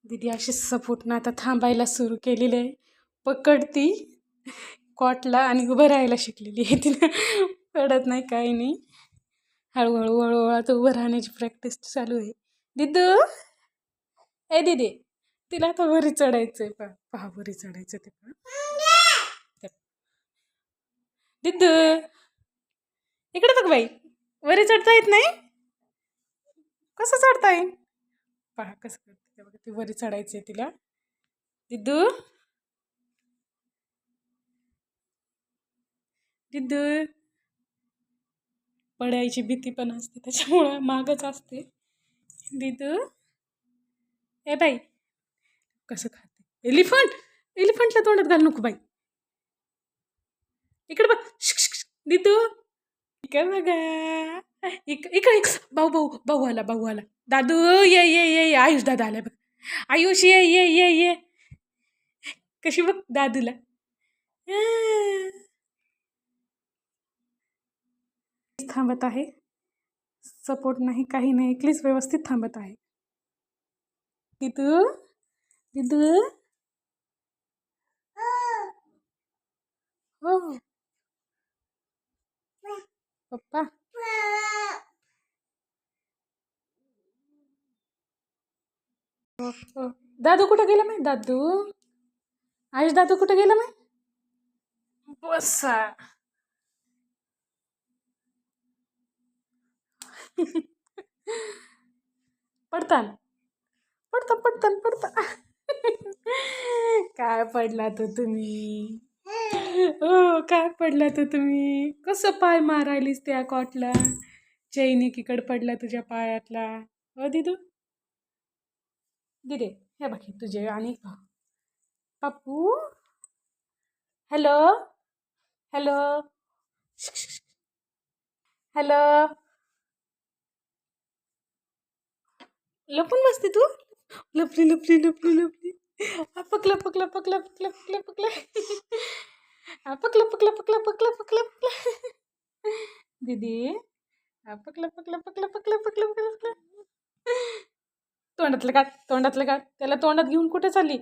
दीदी अशी सपोर्टनं आता थांबायला सुरू केलेलं आहे. पकडती कॉटला आणि उभं राहायला शिकलेली आहे तिनं. पडत नाही काही नाही. हळूहळू हळूहळू आता उभं राहण्याची प्रॅक्टिस चालू आहे. दिदू ए दीदी तिला आता वरी चढायचंय. पहा वरी चढायचं ते पहा. दिदू इकडे बघ बाई, वरी चढता येत नाही. कसं चढता येईल पहा कसं करते बघा. ती वरी चढायचंय तिला. दिदू दिदू पडायची भीती पण असते त्याच्यामुळं मागच असते. दिदू ए बाई कसं खाते. एलिफंट एलिफंटला तोंडात घाल नको बाई. इकडे बघ दिदू इकडे बघा. इकडे भाऊ भाऊ भाऊ आला भाऊ आला. दादू ये ये ये आयुष दादा आला बघ. आयुष ये ये ये ये. कशी बघ दादूला. थांबत आहे. सपोर्ट नाही काही नाही, एकलीच व्यवस्थित थांबत आहे. दिदू दिदू हो पप्पा दादू कुठं गेला माहिती. दादू आयुष दादू कुठं गेला माहिती. बसा पडतान पडता पडतान पडता. काय पडला तर तुम्ही. हो काय पडला तर तुम्ही. कसं पाय मारायलीस त्या कॉटला. चैन एकीकडे पडला तुझ्या पायातला. हो दिदू दिदे हे बाकी तुझे आणि पप्पू. Hello hello hello. लपून बसते तू. लपली लपली लपली लपली. पकला पकला पकला पकला पकला पकला. पकला पकला पकला पकला पकला पकला. दीदी पकला पकला पकला पकला पकला पकला. तोंडातलं काढ तोंडातलं काढ. त्याला तोंडात घेऊन कुठे चालली.